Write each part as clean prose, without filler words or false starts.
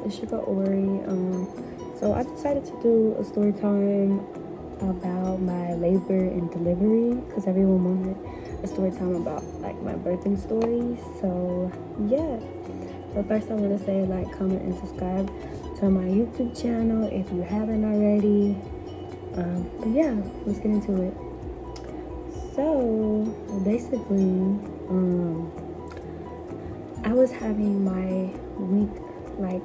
it's your girl Ori. So I decided to do a story time about my labor and delivery because everyone wanted a story time about like my birthing story. So yeah. So first I want to say like, comment, and subscribe to my YouTube channel if you haven't already. But yeah, let's get into it. So basically, I was having my week, like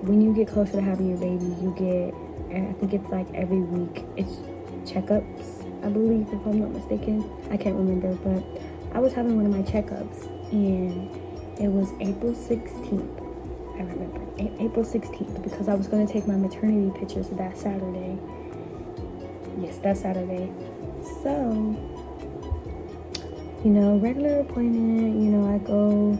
when you get closer to having your baby, you get, I think it's like every week, it's checkups, I believe, if I'm not mistaken. I can't remember, but I was having one of my checkups and it was April 16th. I remember, April 16th, because I was going to take my maternity pictures that Saturday. Yes, that Saturday. So, regular appointment, I go,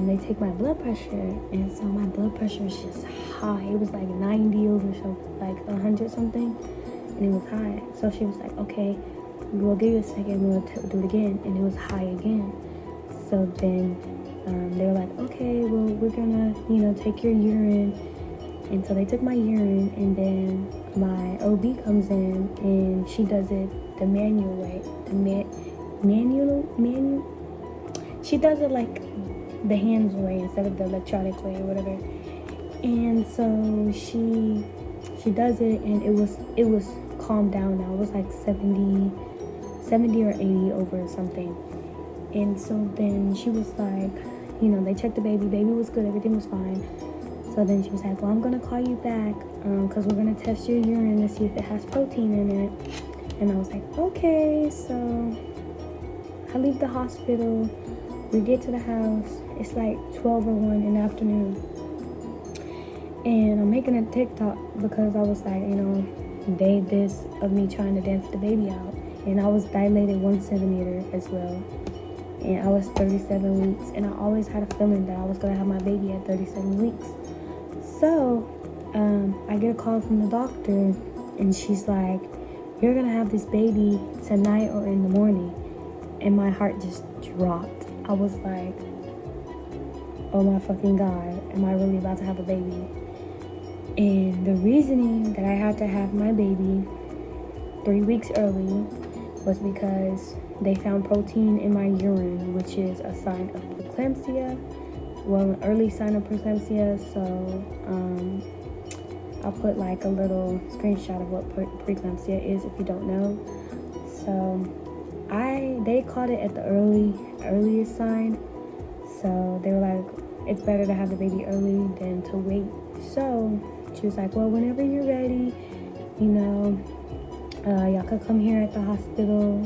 they take my blood pressure, and so my blood pressure is just high. It was like 90 over like 100 something, and it was high. So she was like, okay, we'll give you a second, we'll do it again, and it was high again. So then they were like, okay, well, we're gonna, take your urine. And so they took my urine, and then my OB comes in, and she does it the manual way, she does it like the hands way instead of the electronic way or whatever. And so she does it, and it was calmed down now. It was like 70 or 80 over something. And so then she was like, they checked the baby was good, everything was fine. So then she was like, well, I'm gonna call you back because we're gonna test your urine to see if it has protein in it. And I was like, okay. So I leave the hospital, we get to the house, it's like 12 or 1 in the afternoon, and I'm making a TikTok because I was like, day this of me trying to dance the baby out, and I was dilated 1 centimeter as well, and I was 37 weeks, and I always had a feeling that I was going to have my baby at 37 weeks. So I get a call from the doctor, and she's like, you're going to have this baby tonight or in the morning. And my heart just dropped. I was like, oh my fucking God, am I really about to have a baby? And the reasoning that I had to have my baby 3 weeks early was because they found protein in my urine, which is a sign of preeclampsia. Well, an early sign of preeclampsia. So I'll put like a little screenshot of what preeclampsia is if you don't know. So they caught it at the earliest sign. So they were like, it's better to have the baby early than to wait. So she was like, well, whenever you're ready, y'all could come here at the hospital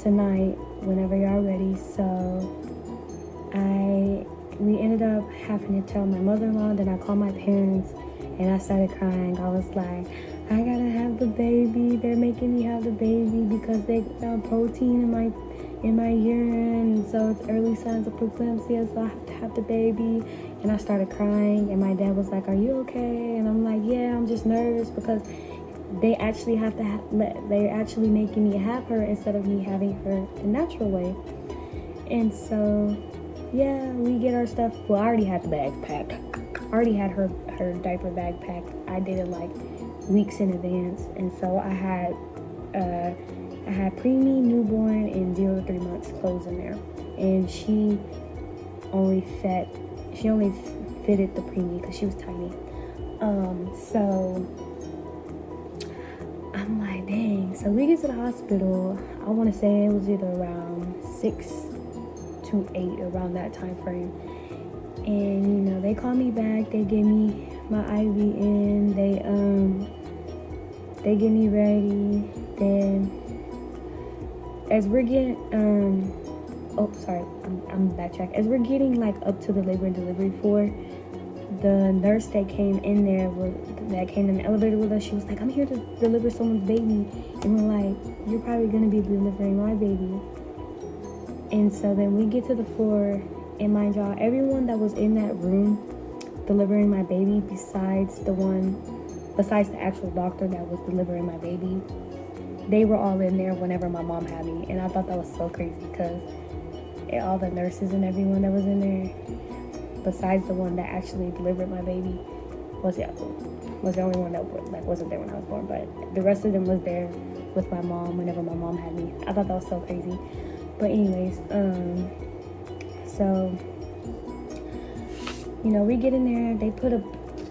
tonight whenever y'all ready. So we ended up having to tell my mother-in-law. Then I called my parents and I started crying. I was like, I gotta have the baby. They're making me have the baby because they found protein in my urine, and so it's early signs of preeclampsia, so I have to have the baby. And I started crying, and my dad was like, are you okay? And I'm like, yeah, I'm just nervous because they actually have to they're actually making me have her instead of me having her the natural way. And so yeah, we get our stuff. Well, I already had the bag packed. I already had her diaper bag packed. I did it like weeks in advance, and so I had preemie, newborn, and 0 to 3 months clothes in there, and she only fitted the preemie because she was tiny. So I'm like, dang. So we get to the hospital. I want to say it was either around 6 to 8, around that time frame. And they called me back. They gave me my IV in. They get me ready. Then as we're getting I'm backtrack. As we're getting like up to the labor and delivery floor, the nurse that came in the elevator with us, she was like, I'm here to deliver someone's baby. And we're like, you're probably gonna be delivering my baby. And so then we get to the floor, and mind y'all, everyone that was in that room delivering my baby, besides the actual doctor that was delivering my baby, they were all in there whenever my mom had me. And I thought that was so crazy because all the nurses and everyone that was in there, besides the one that actually delivered my baby, was the only one that wasn't there when I was born. But the rest of them was there with my mom whenever my mom had me. I thought that was so crazy. But anyways, so you know, we get in there. They put a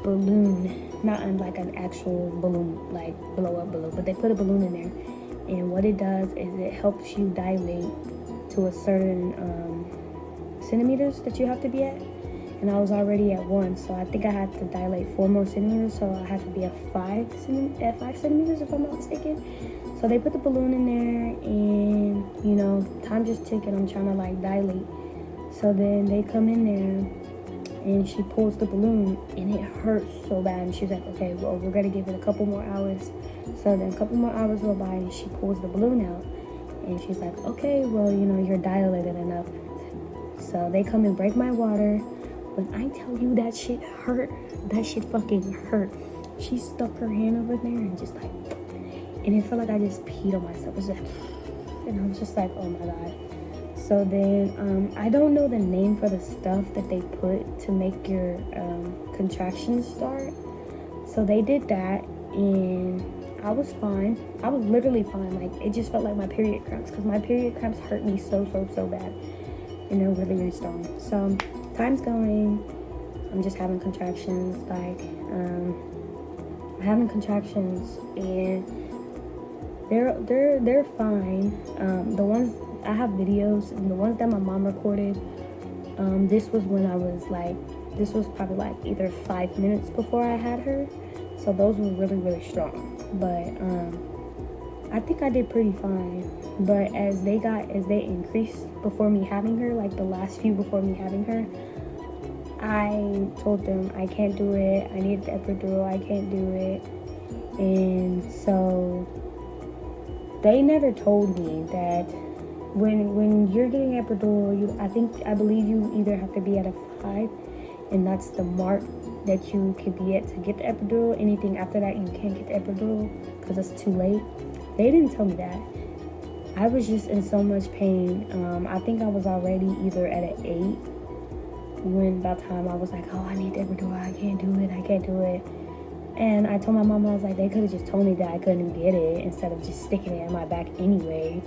balloon, not in like an actual balloon, like blow up balloon, but they put a balloon in there, and what it does is it helps you dilate to a certain centimeters that you have to be at. And I was already at 1, so I think I had to dilate 4 more centimeters, so I had to be at 5 centimeters if I'm not mistaken. So they put the balloon in there, and you know, time just ticking. I'm trying to like dilate. So then they come in there, and she pulls the balloon, and it hurts so bad. And she's like, okay, well, we're gonna give it a couple more hours. So then a couple more hours go by, and she pulls the balloon out, and she's like, okay, well, you know, you're dilated enough. So they come and break my water. When I tell you that shit hurt, that shit fucking hurt. She stuck her hand over there and just like, and it felt like I just peed on myself. It was like, and I was just like, oh my god. So then, I don't know the name for the stuff that they put to make your contractions start. So they did that, and I was fine. I was literally fine. Like, it just felt like my period cramps, because my period cramps hurt me so bad, and they're really, really strong. So time's going. I'm just having contractions. Like, I'm having contractions, and they're fine. The ones I have videos, and the ones that my mom recorded, this was when I was like, this was probably like either 5 minutes before I had her, so those were really, really strong. But I think I did pretty fine. But as they increased before me having her, like the last few before me having her, I told them I can't do it, I need the epidural, I can't do it. And so they never told me that when you're getting epidural, I believe you either have to be at a 5, and that's the mark that you can be at to get the epidural. Anything after that, you can't get the epidural because it's too late. They didn't tell me that. I was just in so much pain. I think I was already either at an 8 when by the time I was like, oh, I need the epidural, I can't do it. And I told my mom, I was like, they could have just told me that I couldn't get it instead of just sticking it in my back anyway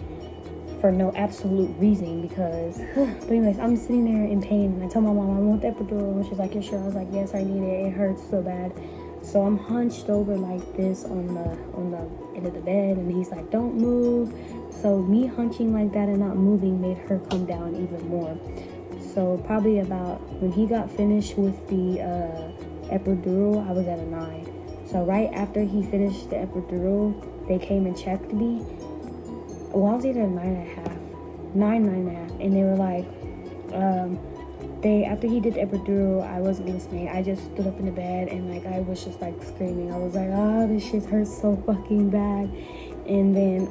for no absolute reason, because but anyways, I'm sitting there in pain, and I told my mom I want the epidural, and she's like, you're sure? I was like, yes, I need it hurts so bad. So I'm hunched over like this on the end of the bed, and he's like, don't move. So me hunching like that and not moving made her come down even more. So probably about when he got finished with the epidural, I was at a 9. So right after he finished the epidural, they came and checked me. Well, I was either 9.5, and they were like, after he did the epidural, I wasn't listening. I just stood up in the bed, and like I was just like screaming. I was like, oh, this shit hurts so fucking bad. And then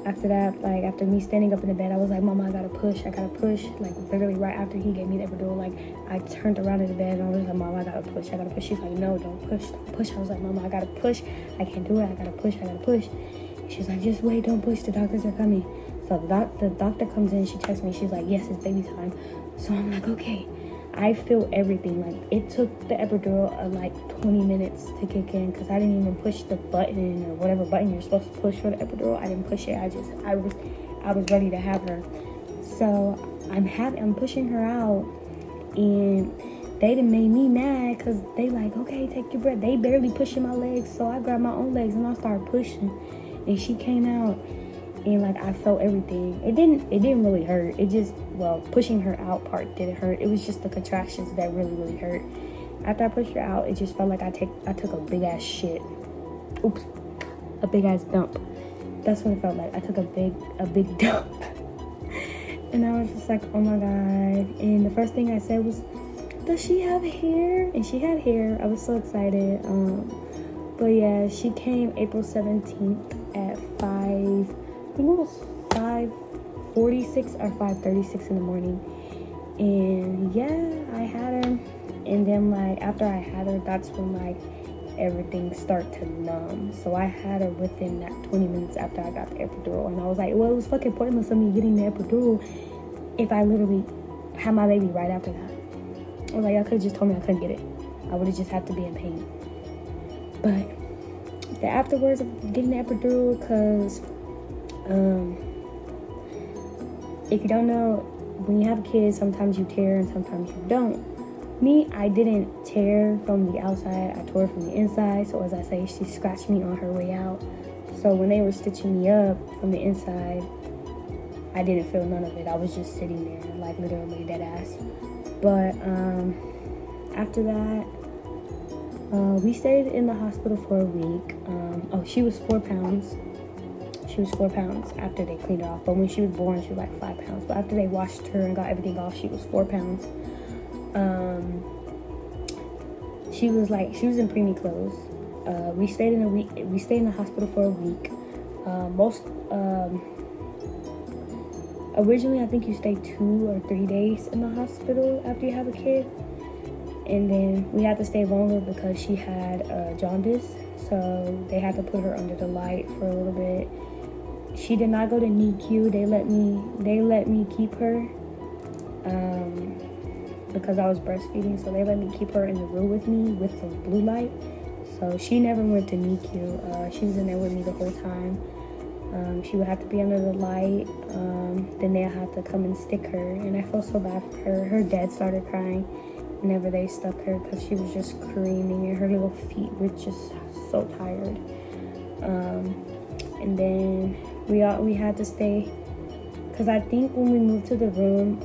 after that, like after me standing up in the bed, I was like, Mama, I gotta push. Like literally right after he gave me the epidural, like I turned around in the bed, and I was like, Mama, I gotta push. She's like, no, don't push. I was like, Mama, I gotta push. I can't do it. I gotta push. She's like, just wait, don't push. The doctors are coming. So the doctor comes in. She texts me. She's like, yes, it's baby time. So I'm like, okay. I feel everything. Like, it took the epidural like 20 minutes to kick in, because I didn't even push the button or whatever button you're supposed to push for the epidural. I didn't push it. I was ready to have her. So I'm pushing her out, and they done made me mad, because they like, okay, take your breath. They barely pushing my legs, so I grabbed my own legs and I started pushing, and she came out, and like I felt everything. It didn't really hurt. It just, well, pushing her out part didn't hurt. It was just the contractions that really, really hurt. After I pushed her out, it just felt like I took a big ass shit. Oops, a big ass dump. That's what it felt like. I took a big dump. And I was just like, oh my god. And the first thing I said was, does she have hair? And she had hair. I was so excited. But yeah, she came April 17th at 5:46 or 5:36 in the morning. And yeah, I had her. And then like after I had her, that's when like everything start to numb. So I had her within that 20 minutes after I got the epidural. And I was like, well, it was fucking pointless of me getting the epidural if I literally had my baby right after that. I was like, y'all could have just told me I couldn't get it. I would have just had to be in pain. But the afterwards of getting the epidural, because if you don't know, when you have a kid, sometimes you tear and sometimes you don't. Me, I didn't tear from the outside, I tore from the inside. So as I say, she scratched me on her way out. So when they were stitching me up from the inside, I didn't feel none of it. I was just sitting there, like literally dead ass. But after that, we stayed in the hospital for a week. She was 4 pounds. She was 4 pounds after they cleaned her off. But when she was born, she was like 5 pounds. But after they washed her and got everything off, she was 4 pounds. She was in preemie clothes. We stayed in the hospital for a week. Originally, I think you stay 2 or 3 days in the hospital after you have a kid. And then we had to stay longer because she had jaundice. So they had to put her under the light for a little bit. She did not go to NICU. They let me keep her because I was breastfeeding. So they let me keep her in the room with me with the blue light. So she never went to NICU. She was in there with me the whole time. She would have to be under the light. Then they had to come and stick her. And I felt so bad for her. Her dad started crying whenever they stuck her because she was just screaming and her little feet were just so tired. And then we had to stay because I think when we moved to the room,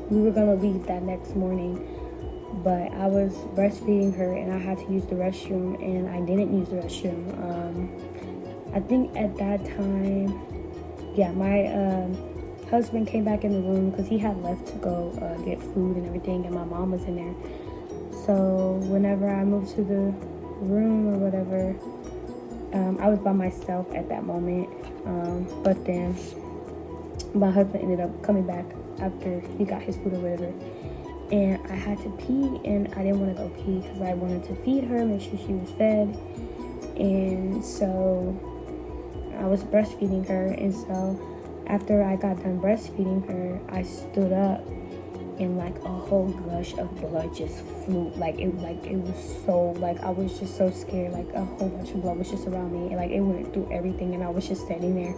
we were gonna leave that next morning, but I was breastfeeding her and I had to use the restroom and I didn't use the restroom. I think at that time, my husband came back in the room because he had left to go get food and everything, and my mom was in there. So whenever I moved to the room or whatever, I was by myself at that moment. But then my husband ended up coming back after he got his food or whatever. And I had to pee, and I didn't want to go pee because I wanted to feed her, make sure she was fed. And so I was breastfeeding her, and so after I got done breastfeeding her, I stood up and like a whole gush of blood just flew. It was so, I was just so scared. Like a whole bunch of blood was just around me, and like it went through everything, and I was just standing there.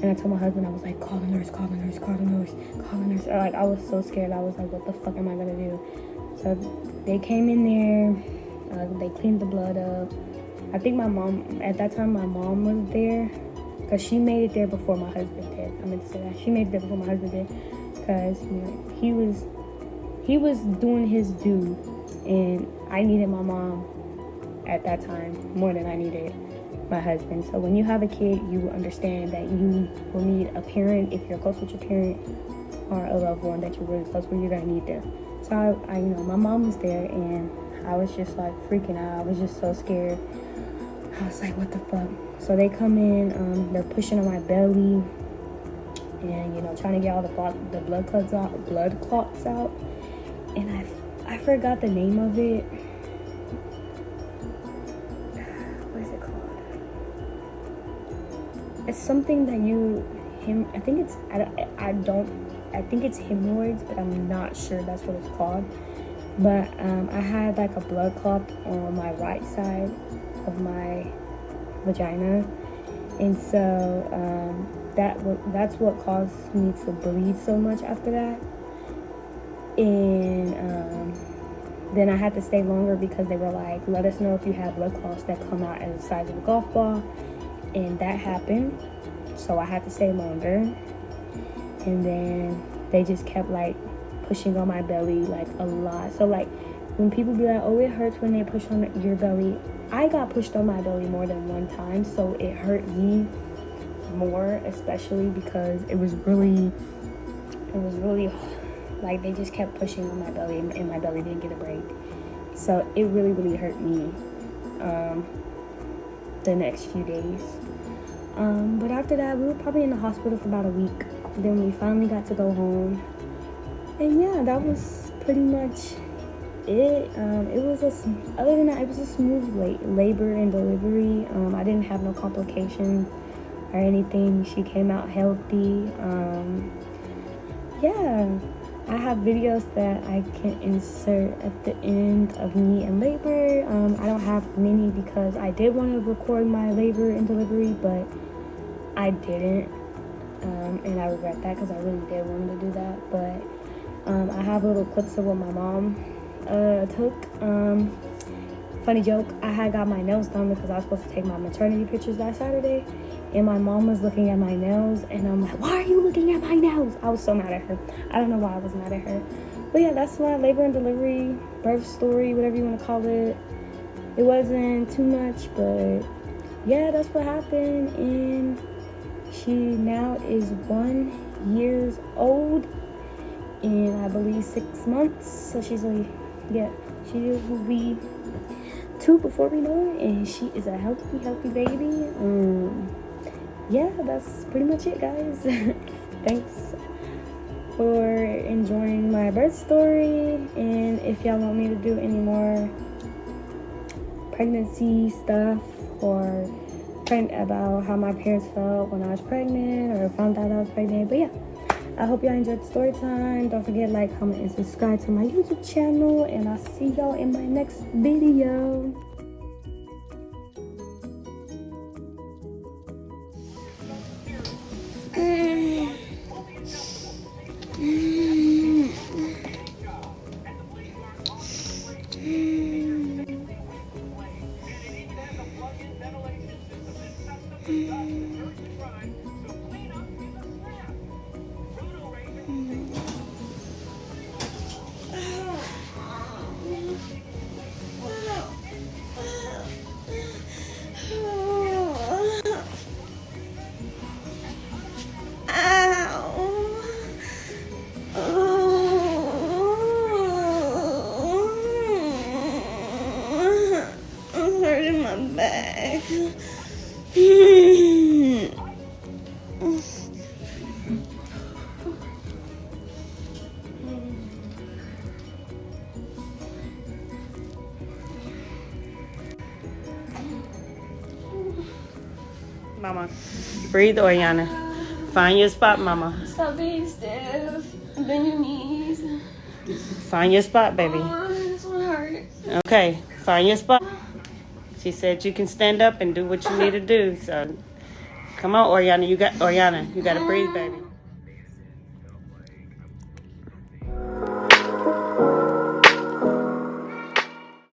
And I told my husband, I was like, call the nurse, call the nurse, call the nurse, call the nurse. Or like I was so scared. I was like, what the fuck am I gonna do? So they came in there, they cleaned the blood up. I think at that time my mom was there because she made it there before my husband did. I meant to say that. She made it there before my husband did because he was doing his due, and I needed my mom at that time more than I needed my husband. So when you have a kid, you understand that you will need a parent if you're close with your parent, or a loved one that you're really close with. You're gonna need them. So I my mom was there, and I was just like freaking out. I was just so scared. I was like, what the fuck? So they come in, they're pushing on my belly, and trying to get all the blood clots out. And I forgot the name of it. What is it called? It's something that I think it's hemorrhoids, but I'm not sure that's what it's called. But I had like a blood clot on my right side of my vagina, and so that's what caused me to bleed so much after that. And then I had to stay longer because they were like, let us know if you have blood clots that come out as the size of a golf ball. And that happened, so I had to stay longer. And then they just kept like pushing on my belly like a lot. So like when people be like, oh, it hurts when they push on your belly, I got pushed on my belly more than one time, so it hurt me more, especially because it was really like they just kept pushing on my belly, and my belly didn't get a break. So it really, really hurt me the next few days. But after that, we were probably in the hospital for about a week. Then we finally got to go home. And yeah, that was pretty much it. Other than that, it was a smooth labor and delivery. I didn't have no complications or anything. She came out healthy. Yeah, I have videos that I can insert at the end of me in labor. I don't have many because I did want to record my labor and delivery, but I didn't. And I regret that because I really did want to do that. But I have little clips of what my mom took. Funny joke, I had got my nails done because I was supposed to take my maternity pictures last Saturday, and my mom was looking at my nails, and I'm like, why are you looking at my nails? I was so mad at her. I don't know why I was mad at her. But yeah, that's my labor and delivery, birth story, whatever you want to call it. It wasn't too much, but yeah, that's what happened. And she now is 1 year old in, I believe, 6 months. So she will be 2 before we know it, and she is a healthy baby. Yeah, that's pretty much it, guys. Thanks for enjoying my birth story, and if y'all want me to do any more pregnancy stuff or about how my parents felt when I was pregnant or found out I was pregnant, but yeah, I hope y'all enjoyed the story time. Don't forget, like, comment, and subscribe to my YouTube channel, and I'll see y'all in my next video. My back. Mama, breathe, Oriana. Find your spot, Mama. Stop being stiff. Bend your knees. Find your spot, baby. This one hurts. Okay, find your spot. She said you can stand up and do what you need to do. So, come on, Oriana. You got to breathe, baby.